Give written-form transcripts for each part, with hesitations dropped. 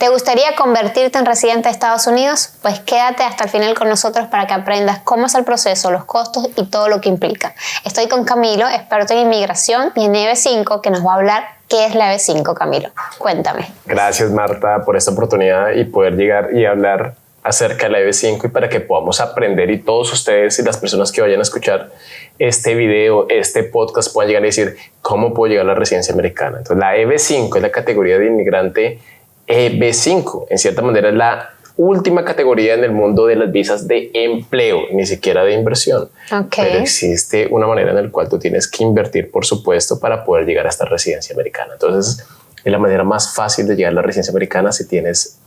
¿Te gustaría convertirte en residente de Estados Unidos? Pues quédate hasta el final con nosotros para que aprendas cómo es el proceso, los costos y todo lo que implica. Estoy con Camilo, experto en inmigración, y en EB5, que nos va a hablar qué es la EB5, Camilo. Cuéntame. Gracias, Marta, por esta oportunidad y poder llegar y hablar acerca de la EB5 y para que podamos aprender y todos ustedes y las personas que vayan a escuchar este video, este podcast puedan llegar a decir cómo puedo llegar a la residencia americana. Entonces la EB5 es la categoría de inmigrante EB5. En cierta manera es la última categoría en el mundo de las visas de empleo, ni siquiera de inversión. Pero existe una manera en la cual tú tienes que invertir, por supuesto, para poder llegar a esta residencia americana. Entonces es la manera más fácil de llegar a la residencia americana si tienes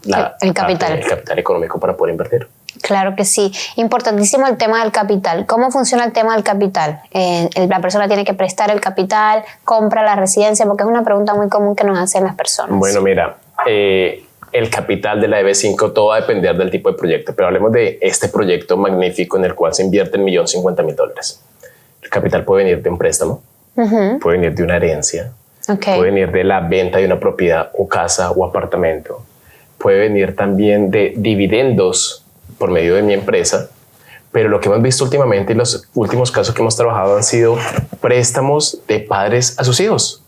el capital económico para poder invertir. Claro que sí. Importantísimo el tema del capital. ¿Cómo funciona el tema del capital? La persona tiene que prestar el capital, compra la residencia, porque es una pregunta muy común que nos hacen las personas. Bueno, mira, el capital de la EB5 todo va a depender del tipo de proyecto, pero hablemos de este proyecto magnífico en el cual se invierte $1.050.000. El capital puede venir de un préstamo, puede venir de una herencia, puede venir de la venta de una propiedad o casa o apartamento, puede venir también de dividendos por medio de mi empresa, pero lo que hemos visto últimamente y los últimos casos que hemos trabajado han sido préstamos de padres a sus hijos.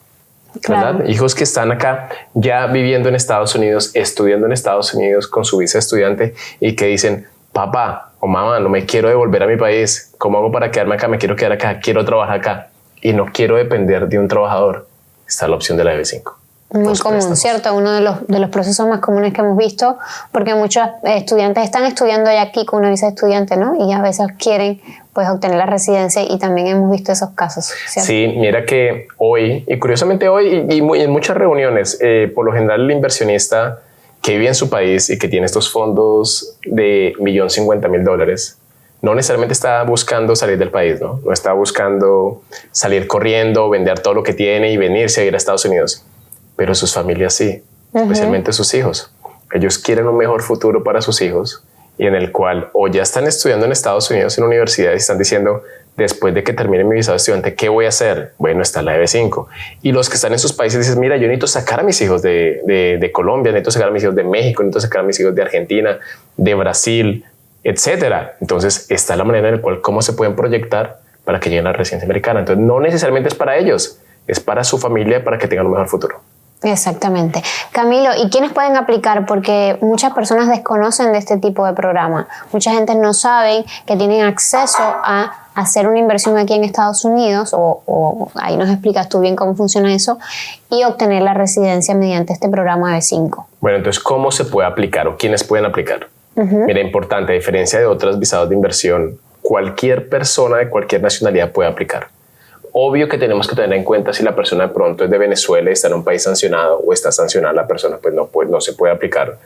Claro. ¿Verdad? Hijos que están acá ya viviendo en Estados Unidos, estudiando en Estados Unidos con su visa de estudiante y que dicen, papá o mamá, no me quiero devolver a mi país, ¿cómo hago para quedarme acá? Me quiero quedar acá, quiero trabajar acá y no quiero depender de un trabajador. Está la opción de la EB5. Muy común, ¿cierto? Uno de los procesos más comunes que hemos visto, porque muchos estudiantes están estudiando ya aquí con una visa de estudiante, ¿no? Y a veces quieren pues obtener la residencia y también hemos visto esos casos, ¿cierto? Sí, mira que hoy, y curiosamente hoy y en muchas reuniones, por lo general el inversionista que vive en su país y que tiene estos fondos de $1.050.000, no necesariamente está buscando salir del país, ¿no? No está buscando salir corriendo, vender todo lo que tiene y venirse a ir a Estados Unidos. Pero sus familias sí, especialmente sus hijos. Ellos quieren un mejor futuro para sus hijos y en el cual o ya están estudiando en Estados Unidos en universidad y están diciendo, después de que termine mi visado de estudiante, ¿qué voy a hacer? Bueno, está la EB5. Y los que están en sus países dicen, mira, yo necesito sacar a mis hijos de Colombia, necesito sacar a mis hijos de México, necesito sacar a mis hijos de Argentina, de Brasil, etcétera. Entonces está la manera en la cual cómo se pueden proyectar para que lleguen a la residencia americana. Entonces no necesariamente es para ellos, es para su familia, para que tengan un mejor futuro. Exactamente. Camilo, ¿y quiénes pueden aplicar? Porque muchas personas desconocen de este tipo de programa. Mucha gente no sabe que tienen acceso a hacer una inversión aquí en Estados Unidos, o ahí nos explicas tú bien cómo funciona eso, y obtener la residencia mediante este programa EB5. Bueno, entonces, ¿cómo se puede aplicar o quiénes pueden aplicar? Mira, importante, a diferencia de otros visados de inversión, cualquier persona de cualquier nacionalidad puede aplicar. Obvio que tenemos que tener en cuenta si la persona de pronto es de Venezuela y está en un país sancionado o está sancionada la persona, pues no se puede aplicar.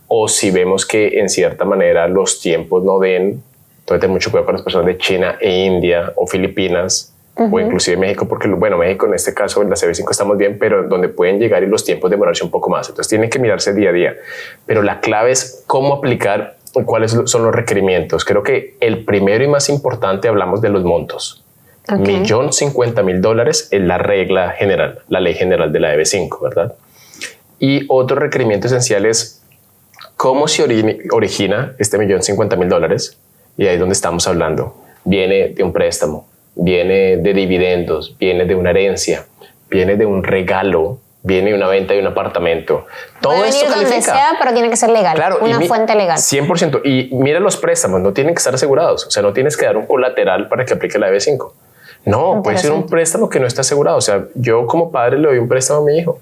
O si vemos que en cierta manera los tiempos no den, entonces ten mucho cuidado con las personas de China e India o Filipinas o inclusive México, porque bueno, México en este caso en la EB5 estamos bien, pero donde pueden llegar y los tiempos demorarse un poco más. Entonces tienen que mirarse día a día. Pero la clave es cómo aplicar y cuáles son los requerimientos. Creo que el primero y más importante hablamos de los montos. $1.050.000 es la regla general, la ley general de la EB5, ¿verdad? Y otro requerimiento esencial es cómo se origina este $1.050.000, y ahí es donde estamos hablando. Viene de un préstamo, viene de dividendos, viene de una herencia, viene de un regalo, viene de una venta de un apartamento. Todo esto califica. Donde sea, pero tiene que ser legal, claro, una fuente legal. 100%. Y mira los préstamos, no tienen que estar asegurados. O sea, no tienes que dar un colateral para que aplique la EB5. No, puede ser un préstamo que no está asegurado. O sea, yo como padre le doy un préstamo a mi hijo.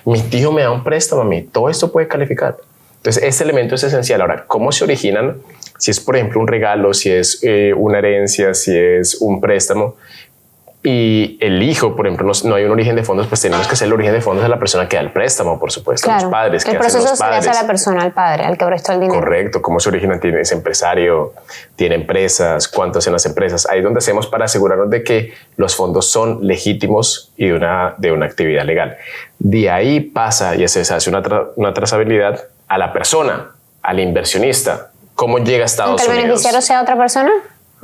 Mi tío me da un préstamo a mí. Todo esto puede calificar. Entonces, este elemento es esencial. Ahora, ¿cómo se originan? Si es, por ejemplo, un regalo, si es una herencia, si es un préstamo y el hijo, por ejemplo, no hay un origen de fondos, pues tenemos que hacer el origen de fondos a la persona que da el préstamo, por supuesto, claro, los padres. El proceso se le hace a la persona, al padre, al que prestó el dinero. Correcto. ¿Cómo se originan? ¿Tienes empresario? ¿Tiene empresas? ¿Cuánto hacen las empresas? Ahí es donde hacemos para asegurarnos de que los fondos son legítimos y de una actividad legal. De ahí pasa y se hace una trazabilidad a la persona, al inversionista. ¿Cómo llega a Estados Unidos? ¿Que el beneficiario sea otra persona?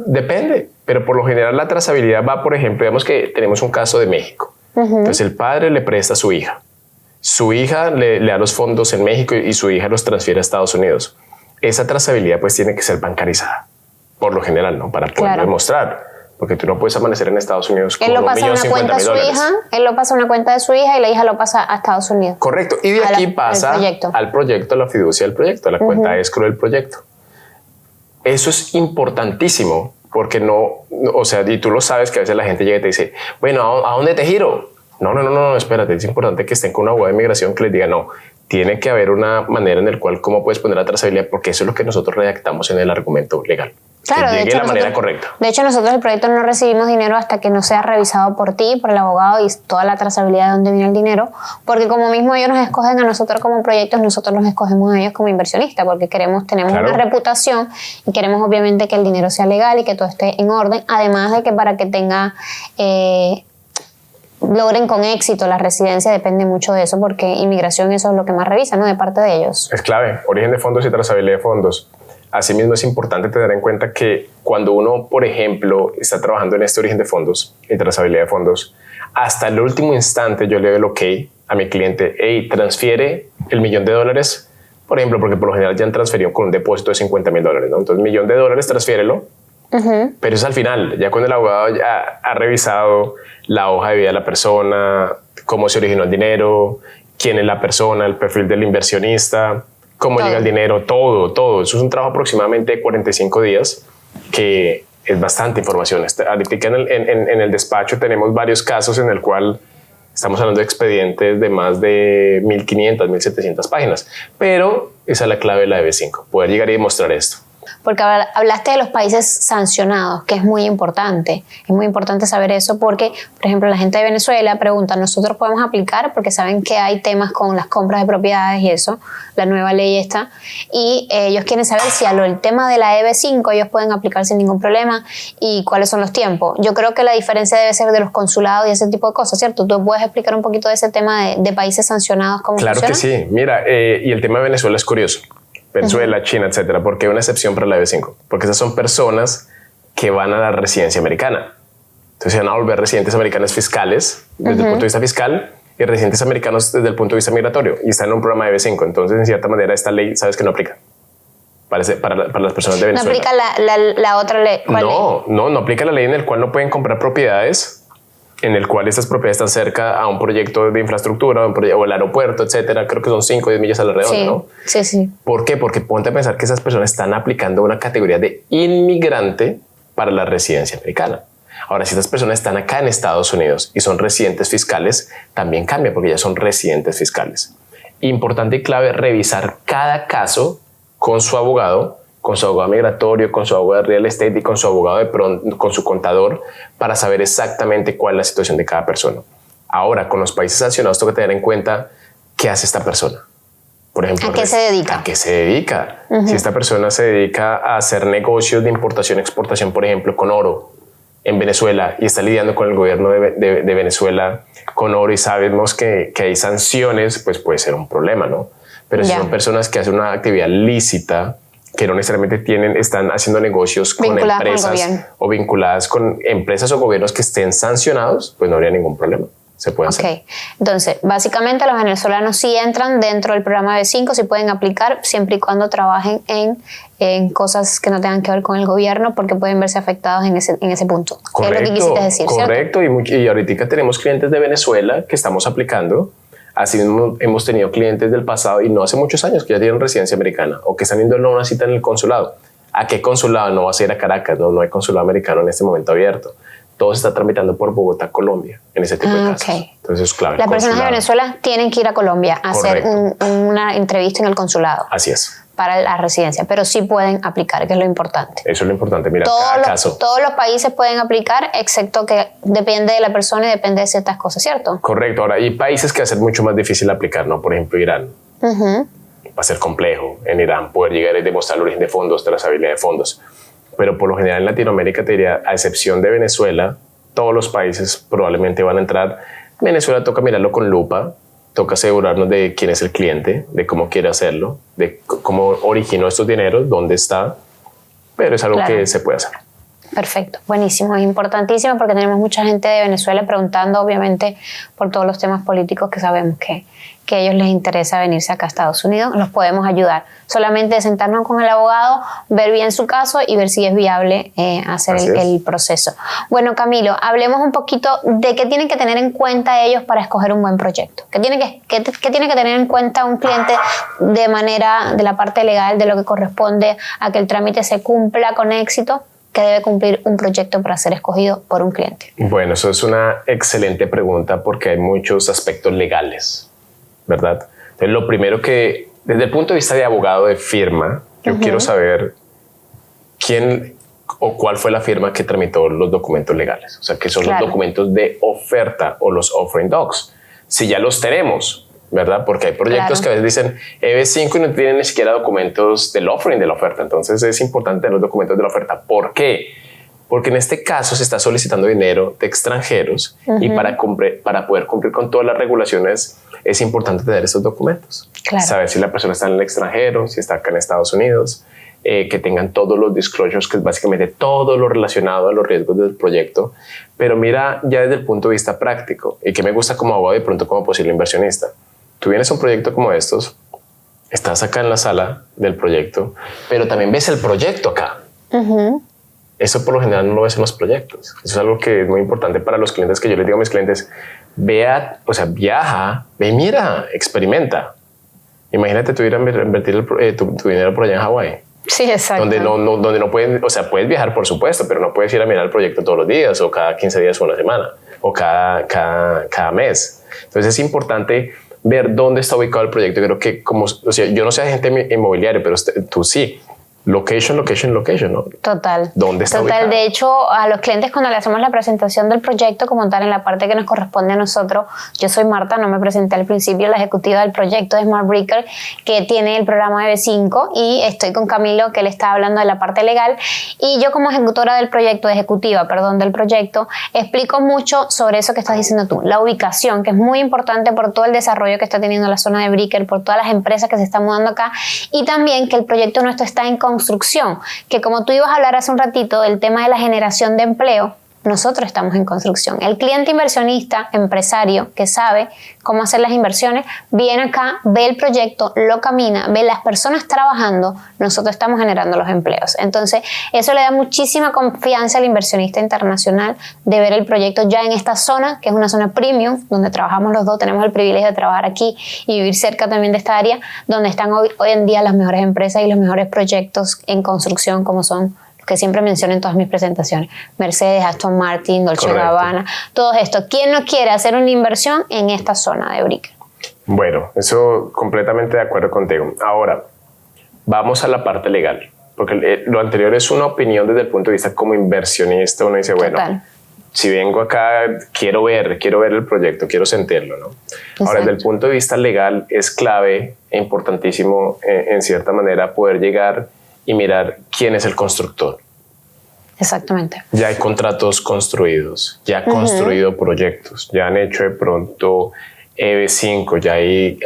Depende, pero por lo general la trazabilidad va, por ejemplo, digamos que tenemos un caso de México. Entonces el padre le presta a su hija Su hija le da los fondos en México y su hija los transfiere a Estados Unidos. Esa trazabilidad pues tiene que ser bancarizada, por lo general, ¿no? Para poder demostrar. Porque tú no puedes amanecer en Estados Unidos con $1.050.000. Él lo pasa a una cuenta de su hija y la hija lo pasa a Estados Unidos. Correcto. Y de aquí pasa al proyecto, a la fiducia del proyecto, a la cuenta escro del proyecto. Eso es importantísimo porque o sea, y tú lo sabes que a veces la gente llega y te dice, bueno, ¿a dónde te giro? No, espérate. Es importante que estén con un abogado de inmigración que les diga, no, tiene que haber una manera en la cual cómo puedes poner la trazabilidad, porque eso es lo que nosotros redactamos en el argumento legal. Claro, que llegue de la manera correcta. De hecho, nosotros el proyecto no recibimos dinero hasta que no sea revisado por ti, por el abogado y toda la trazabilidad de dónde viene el dinero, porque como mismo ellos nos escogen a nosotros como proyectos, nosotros los escogemos a ellos como inversionistas, porque tenemos una reputación y queremos obviamente que el dinero sea legal y que todo esté en orden, además de que para que logren con éxito la residencia depende mucho de eso, porque inmigración eso es lo que más revisa, ¿no? De parte de ellos. Es clave, origen de fondos y trazabilidad de fondos. Asimismo, es importante tener en cuenta que cuando uno, por ejemplo, está trabajando en este origen de fondos y trazabilidad de fondos, hasta el último instante yo le doy el ok a mi cliente, hey, transfiere el $1.000.000, por ejemplo, porque por lo general ya han transferido con un depósito de $50.000, ¿no? Entonces, $1.000.000, transfiérelo. Pero es al final, ya cuando el abogado ya ha revisado la hoja de vida de la persona, cómo se originó el dinero, quién es la persona, el perfil del inversionista, cómo llega el dinero, todo. Eso es un trabajo aproximadamente de 45 días, que es bastante información. Ahorita en el despacho tenemos varios casos en el cual estamos hablando de expedientes de más de 1.500, 1.700 páginas, pero esa es la clave de la EB5, poder llegar y demostrar esto. Porque hablaste de los países sancionados, que es muy importante. Es muy importante saber eso porque, por ejemplo, la gente de Venezuela pregunta, ¿nosotros podemos aplicar? Porque saben que hay temas con las compras de propiedades y eso, la nueva ley está. Y ellos quieren saber si el tema de la EB5 ellos pueden aplicar sin ningún problema y cuáles son los tiempos. Yo creo que la diferencia debe ser de los consulados y ese tipo de cosas, ¿cierto? ¿Tú puedes explicar un poquito de ese tema de países sancionados? ¿Cómo funciona? Claro que sí. Mira, y el tema de Venezuela es curioso. Venezuela, China, etcétera, porque hay una excepción para la EB5, porque esas son personas que van a la residencia americana. Entonces se van a volver residentes americanos fiscales desde el punto de vista fiscal y residentes americanos desde el punto de vista migratorio y están en un programa de EB5. Entonces, en cierta manera, esta ley, sabes que no aplica para las personas de Venezuela. ¿No aplica la otra ley? No aplica la ley en la cual no pueden comprar propiedades, en el cual estas propiedades están cerca a un proyecto de infraestructura o el aeropuerto, etcétera. Creo que son 5 o 10 millas a la redonda, ¿no? Sí. ¿Por qué? Porque ponte a pensar que esas personas están aplicando una categoría de inmigrante para la residencia americana. Ahora, si estas personas están acá en Estados Unidos y son residentes fiscales, también cambia porque ya son residentes fiscales. Importante y clave revisar cada caso con su abogado migratorio, con su abogado de real estate y con su abogado con su contador para saber exactamente cuál es la situación de cada persona. Ahora, con los países sancionados, tengo que tener en cuenta qué hace esta persona. Por ejemplo, ¿a qué se dedica? ¿A qué se dedica? Si esta persona se dedica a hacer negocios de importación, exportación, por ejemplo, con oro en Venezuela y está lidiando con el gobierno de Venezuela con oro y sabemos que hay sanciones, pues puede ser un problema, ¿no? Pero si son personas que hacen una actividad lícita, que no necesariamente están haciendo negocios con empresas o vinculadas con empresas o gobiernos que estén sancionados, pues no habría ningún problema. Se puede hacer. Entonces, básicamente los venezolanos sí entran dentro del programa B5, sí pueden aplicar siempre y cuando trabajen en cosas que no tengan que ver con el gobierno, porque pueden verse afectados en ese punto. Correcto, es lo que quisiste decir, correcto. Y ahorita tenemos clientes de Venezuela que estamos aplicando. Así hemos tenido clientes del pasado y no hace muchos años que ya tienen residencia americana o que están yendo a una cita en el consulado. ¿A qué consulado? No vas a ir a Caracas, no hay consulado americano en este momento abierto. Todo se está tramitando por Bogotá, Colombia, en ese tipo de casos. Entonces es clave. Las personas de Venezuela tienen que ir a Colombia a hacer una entrevista en el consulado. Así es. Para la residencia, pero sí pueden aplicar, que es lo importante. Eso es lo importante. Mira, cada caso. Todos los países pueden aplicar, excepto que depende de la persona y depende de ciertas cosas, ¿cierto? Correcto. Ahora, hay países que va a ser mucho más difícil aplicar, ¿no? Por ejemplo, Irán. Va a ser complejo en Irán poder llegar y demostrar el origen de fondos, trazabilidad de fondos. Pero por lo general en Latinoamérica, te diría, a excepción de Venezuela, todos los países probablemente van a entrar. Venezuela toca mirarlo con lupa. Toca asegurarnos de quién es el cliente, de cómo quiere hacerlo, de cómo originó estos dineros, dónde está, pero es algo que se puede hacer. Perfecto, buenísimo, es importantísimo porque tenemos mucha gente de Venezuela preguntando, obviamente, por todos los temas políticos que sabemos que a ellos les interesa venirse acá a Estados Unidos. Los podemos ayudar. Solamente sentarnos con el abogado, ver bien su caso y ver si es viable hacer el proceso. Bueno, Camilo, hablemos un poquito de qué tienen que tener en cuenta ellos para escoger un buen proyecto. ¿Qué tiene que tener en cuenta un cliente de la parte legal, de lo que corresponde a que el trámite se cumpla con éxito? ¿Qué debe cumplir un proyecto para ser escogido por un cliente? Bueno, eso es una excelente pregunta porque hay muchos aspectos legales, ¿verdad? Entonces, lo primero que, desde el punto de vista de abogado de firma, yo quiero saber quién o cuál fue la firma que tramitó los documentos legales. O sea, que son los documentos de oferta o los offering docs. Si ya los tenemos, ¿verdad? Porque hay proyectos que a veces dicen EB5 y no tienen ni siquiera documentos del offering de la oferta. Entonces es importante tener los documentos de la oferta. ¿Por qué? Porque en este caso se está solicitando dinero de extranjeros y para poder cumplir con todas las regulaciones es importante tener esos documentos. Saber si la persona está en el extranjero, si está acá en Estados Unidos, que tengan todos los disclosures, que es básicamente todo lo relacionado a los riesgos del proyecto. Pero mira, ya desde el punto de vista práctico, y que me gusta como abogado y pronto como posible inversionista. Tú vienes a un proyecto como estos, estás acá en la sala del proyecto, pero también ves el proyecto acá. Eso por lo general no lo ves en los proyectos. Eso es algo que es muy importante para los clientes, que yo les digo a mis clientes, viaja, ve, mira, experimenta. Imagínate tú ir a invertir tu dinero por allá en Hawái. Sí, exacto. Donde no pueden, o sea, puedes viajar por supuesto, pero no puedes ir a mirar el proyecto todos los días o cada 15 días o una semana o cada mes. Entonces es importante ver dónde está ubicado el proyecto. Creo que yo no sé agente inmobiliario, pero tú sí. Location, ¿no? Total. ¿Dónde está ubicado? De hecho, a los clientes cuando le hacemos la presentación del proyecto como tal en la parte que nos corresponde a nosotros, yo soy Marta, no me presenté al principio, la ejecutiva del proyecto de Smart Breaker, que tiene el programa EB5, y estoy con Camilo, que él está hablando de la parte legal, y yo como ejecutiva del proyecto, explico mucho sobre eso que estás diciendo tú, la ubicación, que es muy importante por todo el desarrollo que está teniendo la zona de Breaker, por todas las empresas que se están mudando acá, y también que el proyecto nuestro está en construcción, que como tú ibas a hablar hace un ratito del tema de la generación de empleo, nosotros estamos en construcción. El cliente inversionista, empresario, que sabe cómo hacer las inversiones, viene acá, ve el proyecto, lo camina, ve las personas trabajando, nosotros estamos generando los empleos. Entonces, eso le da muchísima confianza al inversionista internacional de ver el proyecto ya en esta zona, que es una zona premium, donde trabajamos los dos, tenemos el privilegio de trabajar aquí y vivir cerca también de esta área, donde están hoy en día las mejores empresas y los mejores proyectos en construcción, como son que siempre menciono en todas mis presentaciones, Mercedes, Aston Martin, Dolce & Gabbana, todo esto. ¿Quién no quiere hacer una inversión en esta zona de Breaker? Bueno, eso completamente de acuerdo contigo. Ahora, vamos a la parte legal, porque lo anterior es una opinión desde el punto de vista como inversionista. Uno dice, bueno, si vengo acá, quiero ver el proyecto, quiero sentirlo, ¿no? Exacto. Ahora, desde el punto de vista legal, es clave e importantísimo, en cierta manera, poder llegar y mirar quién es el constructor. Exactamente. Ya hay contratos construidos, ya han construido proyectos, ya han hecho de pronto EB5, ya hay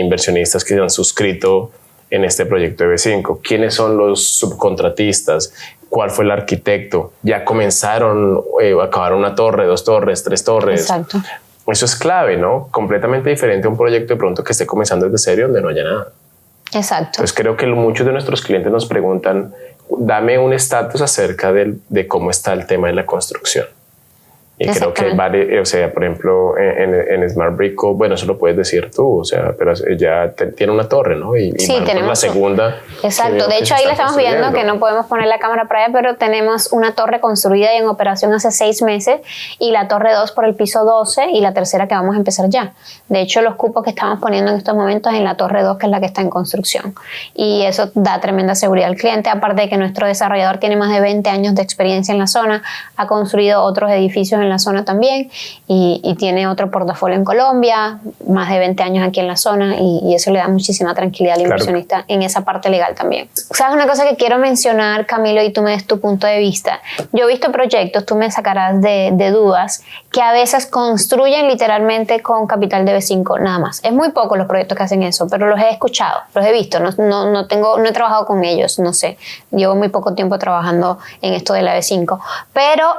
inversionistas que se han suscrito en este proyecto EB5. ¿Quiénes son los subcontratistas? ¿Cuál fue el arquitecto? Ya comenzaron, acabaron una torre, 2 torres, 3 torres. Exacto. Eso es clave, ¿no? Completamente diferente a un proyecto de pronto que esté comenzando desde cero, donde no haya nada. Exacto. Entonces creo que muchos de nuestros clientes nos preguntan, dame un estatus acerca de cómo está el tema de la construcción. Y creo que vale, o sea, por ejemplo, en Smart Breaker, bueno, eso lo puedes decir tú, o sea, pero ya tiene una torre, ¿no? Y sí, tenemos la segunda. Exacto, de hecho ahí la estamos viendo, que no podemos poner la cámara para allá, pero tenemos una torre construida y en operación hace 6 meses, y la torre 2 por el piso 12 y la tercera que vamos a empezar ya. De hecho, los cupos que estamos poniendo en estos momentos en la torre 2, que es la que está en construcción. Y eso da tremenda seguridad al cliente, aparte de que nuestro desarrollador tiene más de 20 años de experiencia en la zona, ha construido otros edificios en la zona también y tiene otro portafolio en Colombia, más de 20 años aquí en la zona y eso le da muchísima tranquilidad al inversionista en esa parte legal también. ¿Sabes una cosa que quiero mencionar, Camilo, y tú me des tu punto de vista? Yo he visto proyectos, tú me sacarás de dudas, que a veces construyen literalmente con capital de B5 nada más. Es muy poco los proyectos que hacen eso, pero los he escuchado, los he visto, no he trabajado con ellos, no sé, llevo muy poco tiempo trabajando en esto de la B5, pero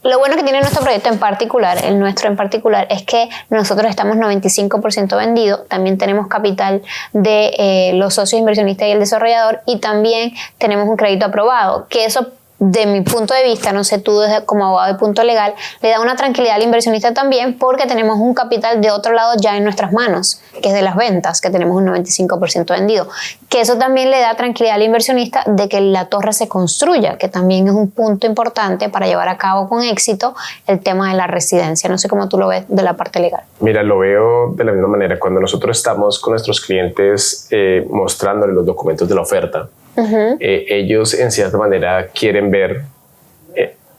lo bueno que tiene nuestro proyecto en particular, el nuestro en particular, es que nosotros estamos 95% vendidos, también tenemos capital de los socios inversionistas y el desarrollador y también tenemos un crédito aprobado, que eso de mi punto de vista, no sé tú como abogado de punto legal, le da una tranquilidad al inversionista también porque tenemos un capital de otro lado ya en nuestras manos, que es de las ventas, que tenemos un 95% vendido. Que eso también le da tranquilidad al inversionista de que la torre se construya, que también es un punto importante para llevar a cabo con éxito el tema de la residencia. No sé cómo tú lo ves de la parte legal. Mira, lo veo de la misma manera. Cuando nosotros estamos con nuestros clientes mostrándoles los documentos de la oferta, ellos en cierta manera quieren ver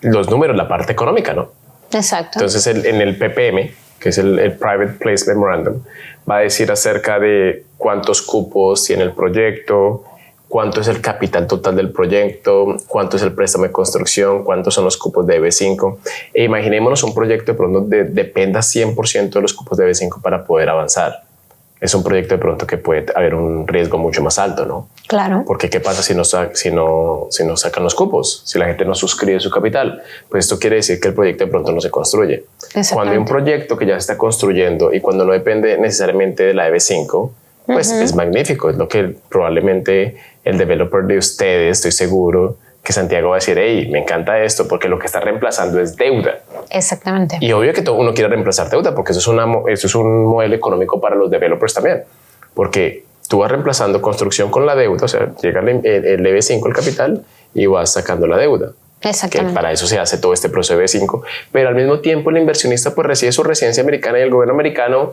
los números, la parte económica, ¿no? Exacto. Entonces en el PPM, que es el Private Place Memorandum, va a decir acerca de cuántos cupos tiene el proyecto, cuánto es el capital total del proyecto, cuánto es el préstamo de construcción, cuántos son los cupos de B5. E imaginémonos un proyecto de pronto dependa 100% de los cupos de B5 para poder avanzar. Es un proyecto de pronto que puede haber un riesgo mucho más alto, ¿no? Claro. Porque ¿qué pasa si no sacan los cupos? Si la gente no suscribe su capital, pues esto quiere decir que el proyecto de pronto no se construye. Cuando hay un proyecto que ya se está construyendo y cuando no depende necesariamente de la EB5, pues es magnífico. Es lo que probablemente el developer de ustedes, estoy seguro, que Santiago va a decir, hey, me encanta esto porque lo que está reemplazando es deuda. Exactamente. Y obvio que todo uno quiere reemplazar deuda porque eso es un modelo económico para los developers también. Porque tú vas reemplazando construcción con la deuda, o sea, llega el EB5, el capital, y vas sacando la deuda. Exactamente. Que para eso se hace todo este proceso de EB5. Pero al mismo tiempo el inversionista pues recibe su residencia americana y el gobierno americano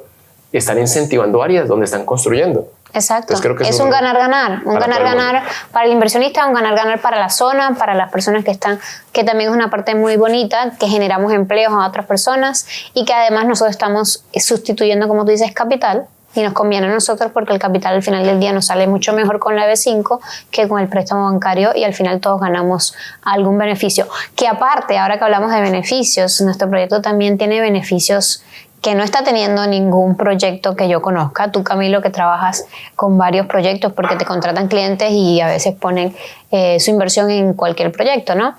están incentivando áreas donde están construyendo. Exacto. Creo que es un ganar-ganar, un ganar-ganar para el inversionista, un ganar-ganar para la zona, para las personas que están, que también es una parte muy bonita, que generamos empleos a otras personas y que además nosotros estamos sustituyendo, como tú dices, capital y nos conviene a nosotros porque el capital al final del día nos sale mucho mejor con la EB5 que con el préstamo bancario y al final todos ganamos algún beneficio. Que aparte, ahora que hablamos de beneficios, nuestro proyecto también tiene beneficios que no está teniendo ningún proyecto que yo conozca. Tú, Camilo, que trabajas con varios proyectos porque te contratan clientes y a veces ponen su inversión en cualquier proyecto, ¿no?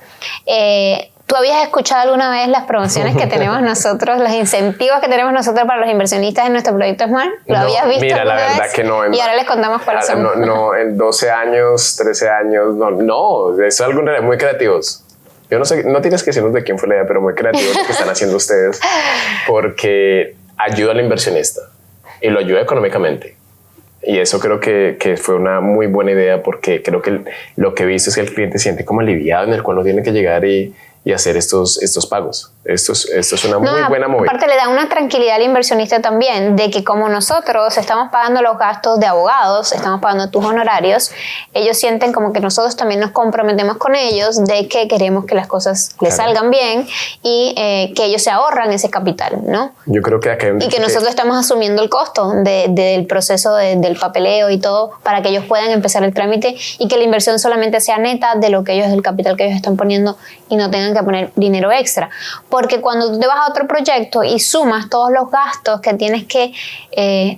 ¿Tú habías escuchado alguna vez las promociones que tenemos nosotros, los incentivos que tenemos nosotros para los inversionistas en nuestro proyecto Smart? ¿Lo habías visto? Mira, la verdad vez? que no. Y ahora les contamos cuáles son. No, en 12 años, 13 años, no, es algo muy creativos. Yo no sé, no tienes que decirnos de quién fue la idea, pero muy creativo lo que están haciendo ustedes porque ayuda al inversionista y lo ayuda económicamente. Y eso creo que fue una muy buena idea porque creo que lo que he visto es que el cliente siente como aliviado en el cual no tiene que llegar y hacer estos pagos. Esto es una muy buena movida. Aparte le da una tranquilidad al inversionista también de que como nosotros estamos pagando los gastos de abogados, estamos pagando tus honorarios, ellos sienten como que nosotros también nos comprometemos con ellos de que queremos que las cosas les salgan bien y que ellos se ahorran ese capital, ¿no? Yo creo que acá hay un y que nosotros estamos asumiendo el costo del proceso del papeleo y todo para que ellos puedan empezar el trámite y que la inversión solamente sea neta de lo que ellos, del capital que ellos están poniendo y no tengan que poner dinero extra. Porque cuando tú te vas a otro proyecto y sumas todos los gastos que tienes que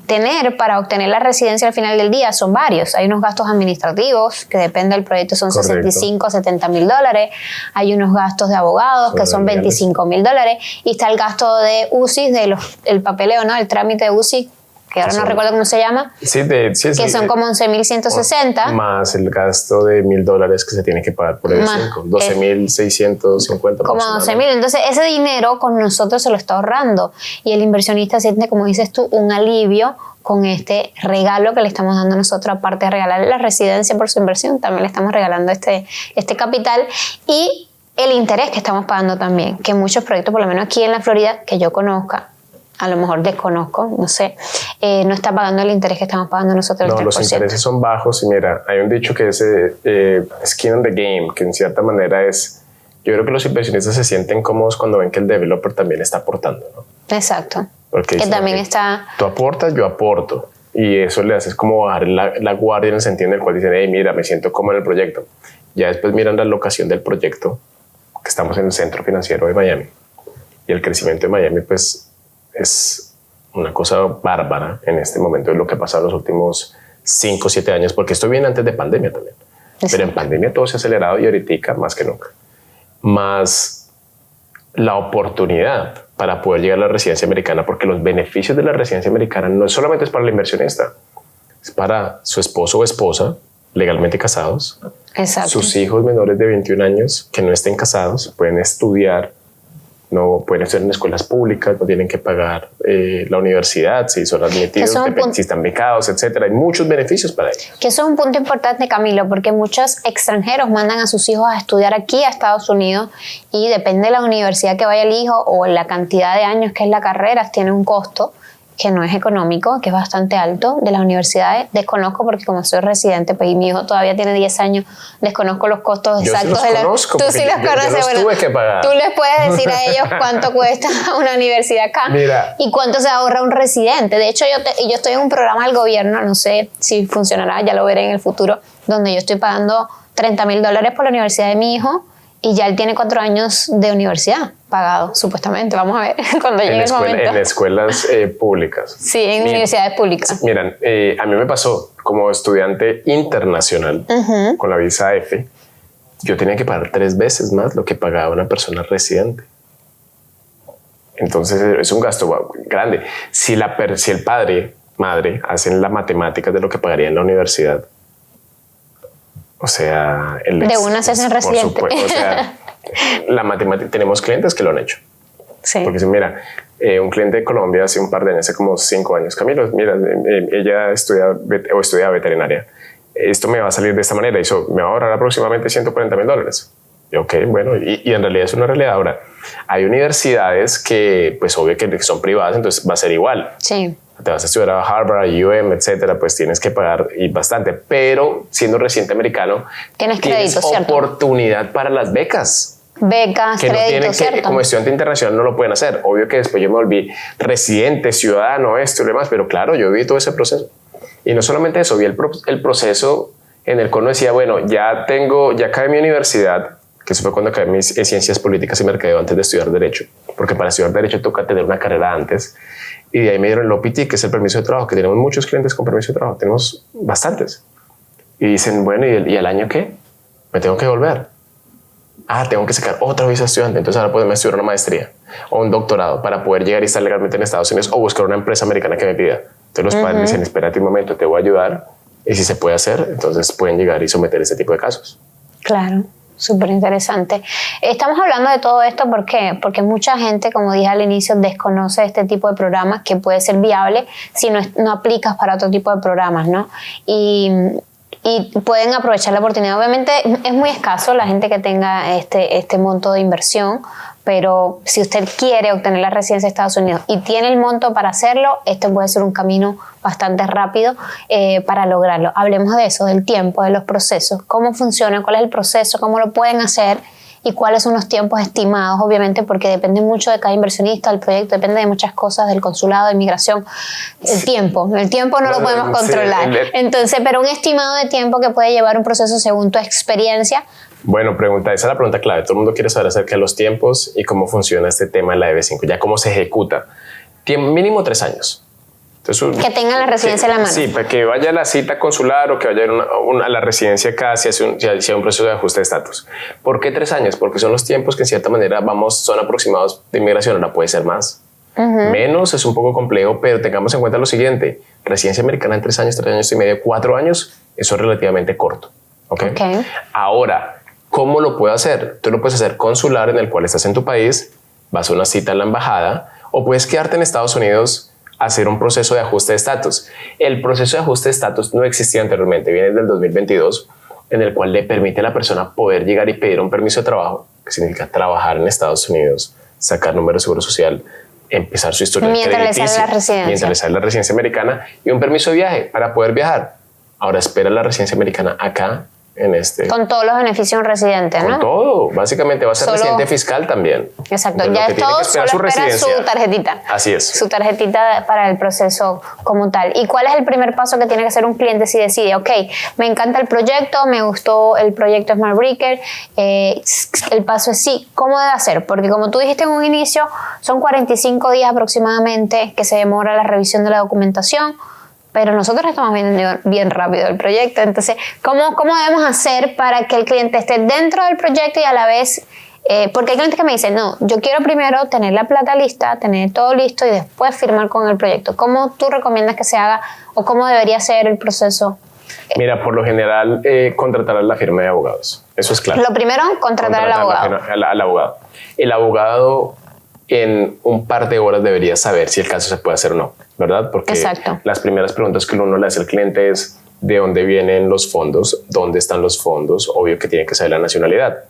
tener para obtener la residencia al final del día, son varios. Hay unos gastos administrativos que depende del proyecto, son $65,000 a $70,000. Hay unos gastos de abogados que son $25,000 y está el gasto de UCI, el papeleo, ¿no? El trámite de UCI, que ahora no recuerdo cómo se llama, que son como 11,160. Más el gasto de $1,000 que se tiene que pagar por el 5, 12,650. Como 12,000. Entonces, ese dinero con nosotros se lo está ahorrando. Y el inversionista siente, como dices tú, un alivio con este regalo que le estamos dando nosotros. Aparte de regalarle la residencia por su inversión, también le estamos regalando este capital. Y el interés que estamos pagando también, que muchos proyectos, por lo menos aquí en la Florida, que yo conozca, a lo mejor desconozco, no sé, no está pagando el interés que estamos pagando nosotros. No, los intereses son bajos y mira, hay un dicho que es skin in the game, que en cierta manera es yo creo que los inversionistas se sienten cómodos cuando ven que el developer también está aportando, ¿no? Exacto. Porque que dicen, también okay, está... tú aportas, yo aporto. Y eso le haces como bajar la guardia en el sentido en el cual dicen, hey, mira, me siento como en el proyecto. Ya después miran la locación del proyecto, que estamos en el centro financiero de Miami. Y el crecimiento de Miami, pues, es una cosa bárbara en este momento de lo que ha pasado en los últimos 5 o 7 años, porque esto viene antes de pandemia también. Exacto. Pero en pandemia todo se ha acelerado y ahorita más que nunca. Más la oportunidad para poder llegar a la residencia americana, porque los beneficios de la residencia americana no solamente es para el inversionista, es para su esposo o esposa legalmente casados. Exacto. Sus hijos menores de 21 años que no estén casados pueden estudiar, no pueden estudiar en escuelas públicas, no tienen que pagar la universidad si son admitidos, si están becados, etcétera. Hay muchos beneficios para ellos. Que eso es un punto importante, Camilo, porque muchos extranjeros mandan a sus hijos a estudiar aquí a Estados Unidos y depende de la universidad que vaya el hijo o la cantidad de años que es la carrera, tiene un costo que no es económico, que es bastante alto, de las universidades. Desconozco porque como soy residente, pues y mi hijo todavía tiene 10 años, desconozco los costos exactos. Yo los conozco. Tú sí los conoces. Yo los tuve que pagar. Tú les puedes decir a ellos cuánto cuesta una universidad acá. Mira, y cuánto se ahorra un residente. De hecho, yo estoy en un programa del gobierno, no sé si funcionará, ya lo veré en el futuro, donde yo estoy pagando $30,000 por la universidad de mi hijo y ya él tiene 4 años de universidad pagado, supuestamente. Vamos a ver cuando llegue el momento. En escuelas públicas. Sí, en universidades públicas. Miran, a mí me pasó como estudiante internacional con la visa F, yo tenía que pagar 3 veces más lo que pagaba una persona residente. Entonces es un gasto grande. Si el padre, madre, hacen las matemáticas de lo que pagaría en la universidad, o sea, de una se hacen residente. O sea, la matemática, tenemos clientes que lo han hecho. Sí. Porque si mira, un cliente de Colombia hace un par de años, hace como 5 años, Camilo, mira, ella estudia veterinaria. Esto me va a salir de esta manera y me va a ahorrar aproximadamente $140,000. Y ok, bueno, y en realidad es una realidad. Ahora, hay universidades que, pues obvio que son privadas, entonces va a ser igual. Sí. Te vas a estudiar a Harvard, a UM, etcétera, pues tienes que pagar y bastante. Pero siendo residente americano, tienes oportunidad para las becas. Becas, que crédito, no tienen ¿cierto? Como estudiante internacional no lo pueden hacer. Obvio que después yo me volví residente, ciudadano, esto y demás, pero claro, yo vi todo ese proceso. Y no solamente eso, vi el proceso en el cual uno decía, bueno, ya acabé mi universidad, que eso fue cuando acabé mis ciencias políticas y mercadeo antes de estudiar derecho, porque para estudiar derecho toca tener una carrera antes. Y de ahí me dieron el OPT, que es el permiso de trabajo, que tenemos muchos clientes con permiso de trabajo, tenemos bastantes. Y dicen, bueno, ¿y al año qué? Me tengo que volver. Tengo que sacar otra visa estudiante, entonces ahora puedo estudiar una maestría o un doctorado para poder llegar y estar legalmente en Estados Unidos o buscar una empresa americana que me pida. Entonces los padres dicen, espérate un momento, te voy a ayudar y si se puede hacer, entonces pueden llegar y someter este tipo de casos. Claro. Súper interesante. Estamos hablando de todo esto ¿por qué? Porque mucha gente, como dije al inicio, desconoce este tipo de programas que puede ser viable si no aplicas para otro tipo de programas, ¿no? Y pueden aprovechar la oportunidad. Obviamente es muy escaso la gente que tenga este monto de inversión, pero si usted quiere obtener la residencia de Estados Unidos y tiene el monto para hacerlo, este puede ser un camino bastante rápido para lograrlo. Hablemos de eso, del tiempo, de los procesos, cómo funciona, cuál es el proceso, cómo lo pueden hacer y cuáles son los tiempos estimados, obviamente, porque depende mucho de cada inversionista, del proyecto, depende de muchas cosas, del consulado, de inmigración, el tiempo no lo podemos controlar. Entonces, pero un estimado de tiempo que puede llevar un proceso según tu experiencia. Bueno, esa es la pregunta clave. Todo el mundo quiere saber acerca de los tiempos y cómo funciona este tema de la EB5, ya cómo se ejecuta. Mínimo 3 años. Entonces, que tenga la residencia en la mano. Sí, para que vaya a la cita consular o que vaya a la residencia acá si hace un proceso de ajuste de estatus. ¿Por qué 3 años? Porque son los tiempos que en cierta manera son aproximados de inmigración. Ahora puede ser más. Menos es un poco complejo, pero tengamos en cuenta lo siguiente. Residencia americana en 3 años, 3 años y medio, 4 años, eso es relativamente corto. ¿Okay? Ahora, ¿cómo lo puedo hacer? Tú lo puedes hacer consular en el cual estás en tu país, vas a una cita en la embajada o puedes quedarte en Estados Unidos hacer un proceso de ajuste de estatus. El proceso de ajuste de estatus no existía anteriormente, viene del 2022, en el cual le permite a la persona poder llegar y pedir un permiso de trabajo, que significa trabajar en Estados Unidos, sacar número de seguro social, empezar su historia mientras le sale la residencia americana y un permiso de viaje para poder viajar. Ahora espera la residencia americana acá en este. Con todos los beneficios de un residente, ¿no? Con todo, básicamente va a ser Solo, residente fiscal también. Exacto, Entonces, ya lo que es todo, tiene que esperar solo espera su tarjetita. Así es. Su tarjetita para el proceso como tal. ¿Y cuál es el primer paso que tiene que hacer un cliente si decide, ok, me encanta el proyecto, me gustó el proyecto Smart Breaker, el paso es sí, ¿cómo debe hacer? Porque como tú dijiste en un inicio, son 45 días aproximadamente que se demora la revisión de la documentación, pero nosotros estamos viendo bien rápido el proyecto. Entonces, ¿cómo debemos hacer para que el cliente esté dentro del proyecto y a la vez, porque hay clientes que me dicen, no, yo quiero primero tener la plata lista, tener todo listo y después firmar con el proyecto? ¿Cómo tú recomiendas que se haga o cómo debería ser el proceso? Mira, por lo general, contratar a la firma de abogados. Eso es claro. Lo primero, contratar al abogado. Al abogado. El abogado en un par de horas debería saber si el caso se puede hacer o no, ¿verdad? Porque Exacto. Las primeras preguntas que uno le hace al cliente es ¿de dónde vienen los fondos? ¿Dónde están los fondos? Obvio que tiene que saber la nacionalidad.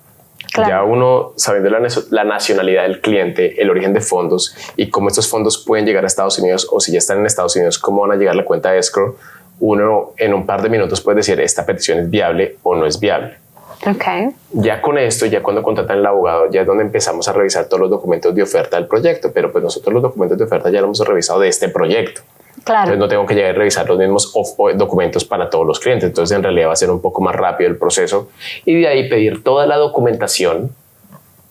Claro. Ya uno, sabiendo la nacionalidad del cliente, el origen de fondos y cómo estos fondos pueden llegar a Estados Unidos, o si ya están en Estados Unidos, cómo van a llegar a la cuenta de escrow, uno en un par de minutos puede decir esta petición es viable o no es viable. Okay. Ya con esto, ya cuando contratan al abogado, ya es donde empezamos a revisar todos los documentos de oferta del proyecto, pero pues nosotros los documentos de oferta ya los hemos revisado de este proyecto. Claro. Entonces no tengo que llegar a revisar los mismos documentos para todos los clientes. Entonces en realidad va a ser un poco más rápido el proceso y de ahí pedir toda la documentación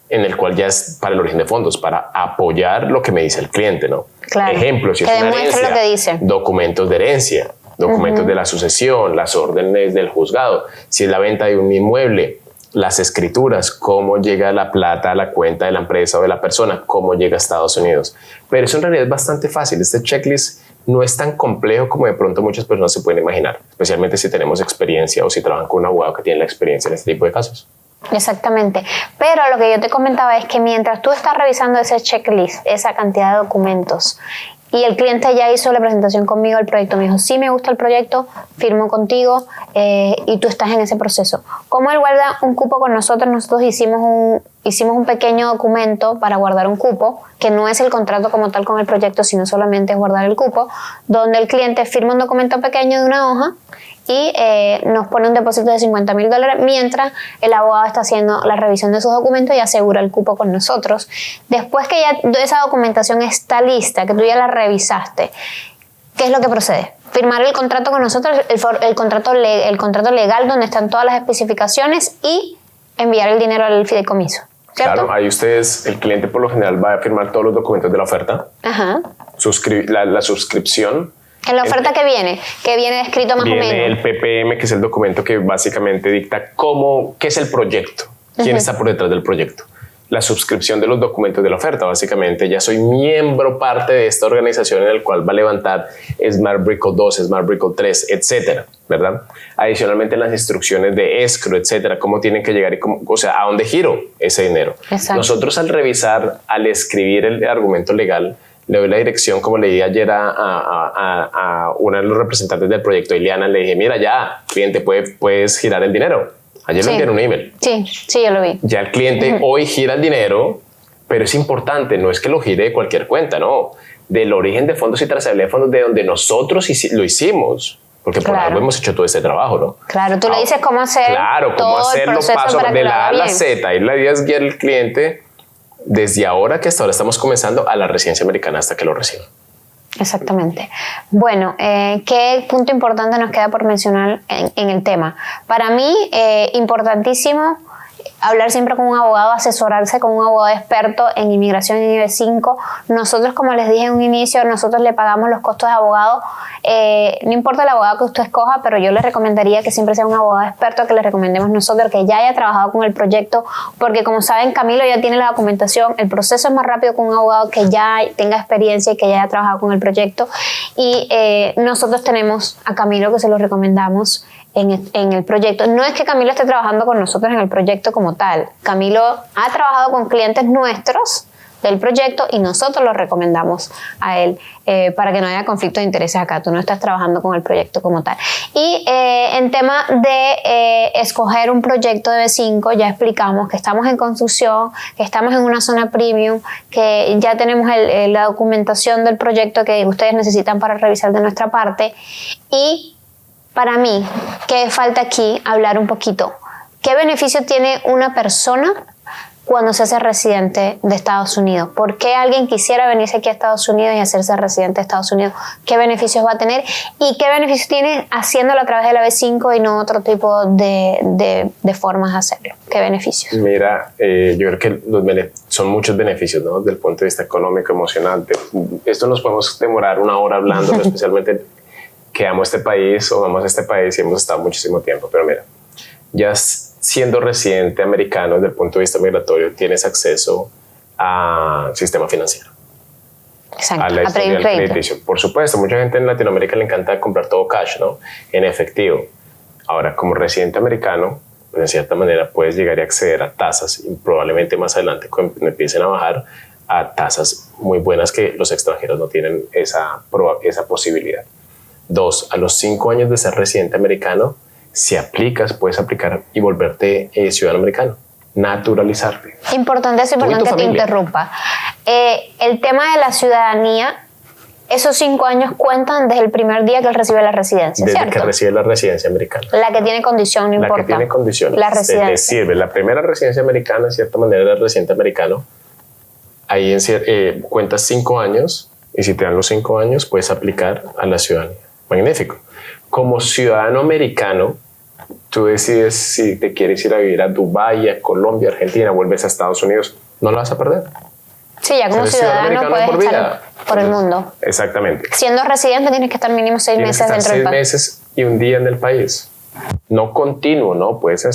en el cual ya es para el origen de fondos, para apoyar lo que me dice el cliente, ¿no? Claro. Ejemplo, si que es una demuestre herencia, lo que dice. documentos de herencia, documentos de la sucesión, las órdenes del juzgado, si es la venta de un inmueble, las escrituras, cómo llega la plata a la cuenta de la empresa o de la persona, cómo llega a Estados Unidos. Pero eso en realidad es bastante fácil. Este checklist no es tan complejo como de pronto muchas personas se pueden imaginar, especialmente si tenemos experiencia o si trabajan con un abogado que tiene la experiencia en este tipo de casos. Exactamente, pero lo que yo te comentaba es que mientras tú estás revisando ese checklist, esa cantidad de documentos, y el cliente ya hizo la presentación conmigo del proyecto, me dijo, sí me gusta el proyecto, firmo contigo y tú estás en ese proceso. ¿Cómo él guarda un cupo con nosotros? Nosotros hicimos un pequeño documento para guardar un cupo, que no es el contrato como tal con el proyecto, sino solamente es guardar el cupo, donde el cliente firma un documento pequeño de una hoja y nos pone un depósito de $50,000 mientras el abogado está haciendo la revisión de sus documentos y asegura el cupo con nosotros. Después que ya esa documentación está lista, que tú ya la revisaste, ¿qué es lo que procede? Firmar el contrato con nosotros, el contrato legal donde están todas las especificaciones y enviar el dinero al fideicomiso, ¿cierto? Claro, ahí ustedes, el cliente por lo general va a firmar todos los documentos de la oferta, Ajá. la suscripción. En la oferta que viene escrito más o menos. Viene el PPM, que es el documento que básicamente dicta qué es el proyecto, quién está por detrás del proyecto. La suscripción de los documentos de la oferta, básicamente ya soy miembro, parte de esta organización en el cual va a levantar Smart Brickle 2, Smart Brickle 3, etcétera, ¿verdad? Adicionalmente las instrucciones de escrow, etcétera, cómo tienen que llegar y a dónde giro ese dinero. Exacto. Nosotros al escribir el argumento legal, le doy la dirección, como le di ayer a una de los representantes del proyecto, Ileana, le dije, mira, ya, cliente, puedes girar el dinero. Ayer le enviaron un email. Sí, yo lo vi. Ya el cliente hoy gira el dinero, pero es importante, no es que lo gire de cualquier cuenta, no. Del origen de fondos y trazabilidad de fondos de donde nosotros lo hicimos. Porque por algo hemos hecho todo este trabajo, ¿no? Claro, tú le dices cómo hacer cómo hacerlo paso de la A a la Z. Y la idea es guiar al cliente desde ahora, que hasta ahora estamos comenzando, a la residencia americana hasta que lo reciba. Exactamente. Bueno, ¿qué punto importante nos queda por mencionar en el tema? Para mí, importantísimo hablar siempre con un abogado, asesorarse con un abogado experto en inmigración y nivel 5. Nosotros, como les dije en un inicio, nosotros le pagamos los costos de abogado. No importa el abogado que usted escoja, pero yo le recomendaría que siempre sea un abogado experto, que le recomendemos nosotros, que ya haya trabajado con el proyecto, porque como saben, Camilo ya tiene la documentación. El proceso es más rápido con un abogado que ya tenga experiencia y que ya haya trabajado con el proyecto. Y nosotros tenemos a Camilo, que se lo recomendamos en el proyecto. No es que Camilo esté trabajando con nosotros en el proyecto como tal. Camilo ha trabajado con clientes nuestros del proyecto y nosotros lo recomendamos a él para que no haya conflicto de intereses acá. Tú no estás trabajando con el proyecto como tal. Y en tema de escoger un proyecto de B5, ya explicamos que estamos en construcción, que estamos en una zona premium, que ya tenemos la documentación del proyecto que ustedes necesitan para revisar de nuestra parte. Y para mí, que falta aquí hablar un poquito. ¿Qué beneficio tiene una persona cuando se hace residente de Estados Unidos? ¿Por qué alguien quisiera venirse aquí a Estados Unidos y hacerse residente de Estados Unidos? ¿Qué beneficios va a tener? ¿Y qué beneficios tiene haciéndolo a través de la B5 y no otro tipo de formas de hacerlo? ¿Qué beneficios? Mira, yo creo que son muchos beneficios, ¿no? Desde el punto de vista económico, emocional. Esto nos podemos demorar una hora hablando, especialmente que amo este país o amamos este país y hemos estado muchísimo tiempo. Pero mira, ya siendo residente americano desde el punto de vista migratorio, tienes acceso al sistema financiero. Exacto, a la historia del crediticio. Por supuesto, mucha gente en Latinoamérica le encanta comprar todo cash, ¿no? En efectivo. Ahora, como residente americano, pues de cierta manera puedes llegar y acceder a tasas y probablemente más adelante cuando empiecen a bajar a tasas muy buenas que los extranjeros no tienen esa posibilidad. 2, a los 5 años de ser residente americano, si aplicas, puedes aplicar y volverte ciudadano americano, naturalizarte. Importante, es importante que te interrumpa. El tema de la ciudadanía, esos 5 años cuentan desde el primer día que él recibe la residencia, desde ¿cierto? que recibe la residencia americana. La que tiene condición, no importa. La que tiene condiciones. La residencia. Te sirve. La primera residencia americana, de cierta manera, era residente americano. Ahí cuentas 5 años y si te dan los 5 años, puedes aplicar a la ciudadanía. Magnífico. Como ciudadano americano, tú decides si te quieres ir a vivir a Dubái, a Colombia, Argentina, vuelves a Estados Unidos, no la vas a perder. Sí, ya como ciudadano puedes estar por el mundo. Exactamente. Siendo residente tienes que estar mínimo 6 meses dentro del país. 6 meses y un día en el país. No continuo, ¿no? Puedes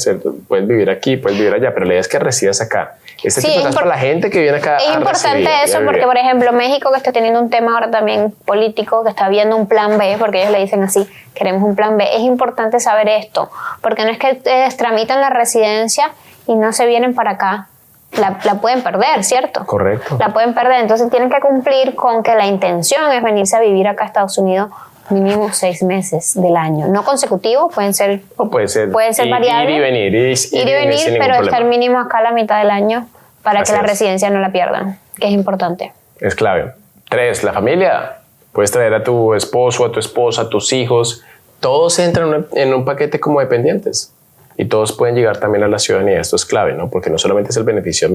vivir aquí, puedes vivir allá, pero la idea es que residas acá. Este tipo de cosas para la gente que viene acá. Es importante eso porque, por ejemplo, México, que está teniendo un tema ahora también político, que está viendo un plan B, porque ellos le dicen así, queremos un plan B. Es importante saber esto, porque no es que ustedes tramitan la residencia y no se vienen para acá. La pueden perder, ¿cierto? Correcto. La pueden perder, entonces tienen que cumplir con que la intención es venirse a vivir acá a Estados Unidos mínimo 6 meses del año, no consecutivos, pueden ser variables. Ir y venir. Ir y venir, pero estar mínimo acá la mitad del año para que la residencia no la pierdan, que es importante. Es clave. 3, la familia. Puedes traer a tu esposo, a tu esposa, a tus hijos. Todos entran en un paquete como dependientes y todos pueden llegar también a la ciudadanía. Esto es clave, ¿no? Porque no solamente es el beneficio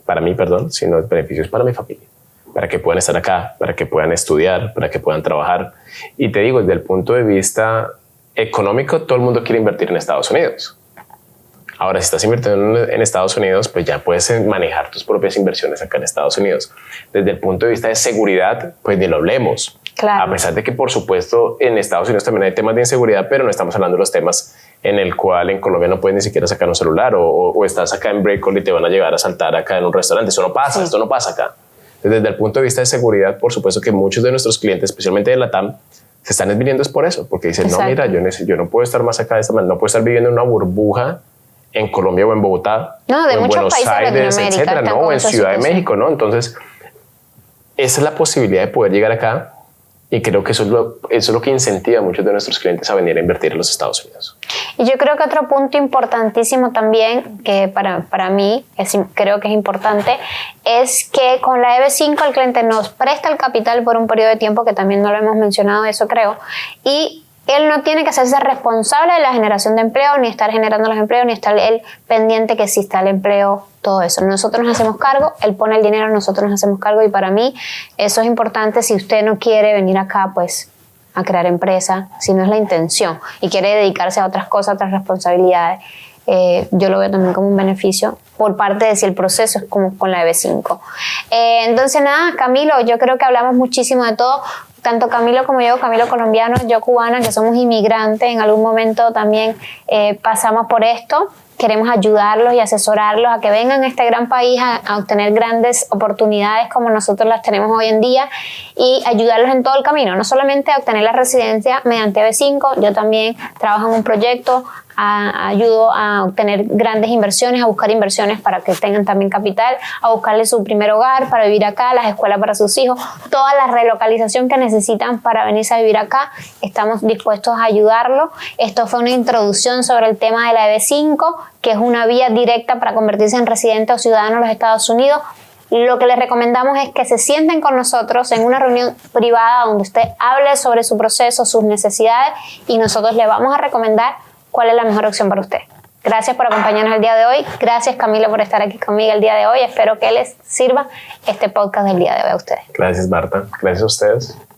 para mí, sino el beneficio es para mi familia, para que puedan estar acá, para que puedan estudiar, para que puedan trabajar. Y te digo, desde el punto de vista económico, todo el mundo quiere invertir en Estados Unidos. Ahora, si estás invirtiendo en Estados Unidos, pues ya puedes manejar tus propias inversiones acá en Estados Unidos. Desde el punto de vista de seguridad, pues ni lo hablemos. Claro. A pesar de que, por supuesto, en Estados Unidos también hay temas de inseguridad, pero no estamos hablando de los temas en el cual en Colombia no puedes ni siquiera sacar un celular o estás acá en break y te van a llegar a asaltar acá en un restaurante. Eso no pasa, Esto no pasa acá. Desde el punto de vista de seguridad, por supuesto que muchos de nuestros clientes, especialmente de LATAM, se están viniendo es por eso, porque dicen, Exacto. no, mira, yo no puedo estar más acá de esta manera, no puedo estar viviendo en una burbuja en Colombia o en Bogotá, no, de o en muchos Buenos países Aires, de Latinoamérica, etcétera, ¿no? O en Ciudad de México, ¿no? Entonces, esa es la posibilidad de poder llegar acá y creo que eso es lo que incentiva a muchos de nuestros clientes a venir a invertir en los Estados Unidos. Y yo creo que otro punto importantísimo también, que para mí creo que es importante, es que con la EB5 el cliente nos presta el capital por un periodo de tiempo, que también no lo hemos mencionado, eso creo, y él no tiene que hacerse responsable de la generación de empleo, ni estar generando los empleos, ni estar él pendiente que exista el empleo, todo eso. Nosotros nos hacemos cargo, él pone el dinero, nosotros nos hacemos cargo, y para mí eso es importante. Si usted no quiere venir acá, pues a crear empresa, si no es la intención y quiere dedicarse a otras cosas, a otras responsabilidades, yo lo veo también como un beneficio por parte de si el proceso es como con la EB5. Entonces nada, Camilo, yo creo que hablamos muchísimo de todo, tanto Camilo como yo, Camilo colombiano, yo cubana, que somos inmigrantes, en algún momento también pasamos por esto. Queremos ayudarlos y asesorarlos a que vengan a este gran país a obtener grandes oportunidades como nosotros las tenemos hoy en día, y ayudarlos en todo el camino, no solamente a obtener la residencia mediante B5, yo también trabajo en un proyecto, ayudo a obtener grandes inversiones, a buscar inversiones para que tengan también capital, a buscarle su primer hogar para vivir acá, las escuelas para sus hijos, toda la relocalización que necesitan para venirse a vivir acá, estamos dispuestos a ayudarlos. Esto fue una introducción sobre el tema de la EB5, que es una vía directa para convertirse en residente o ciudadano de los Estados Unidos. Lo que les recomendamos es que se sienten con nosotros en una reunión privada donde usted hable sobre su proceso, sus necesidades, y nosotros le vamos a recomendar cuál es la mejor opción para usted. Gracias por acompañarnos el día de hoy. Gracias, Camilo, por estar aquí conmigo el día de hoy. Espero que les sirva este podcast del día de hoy a ustedes. Gracias, Marta. Gracias a ustedes.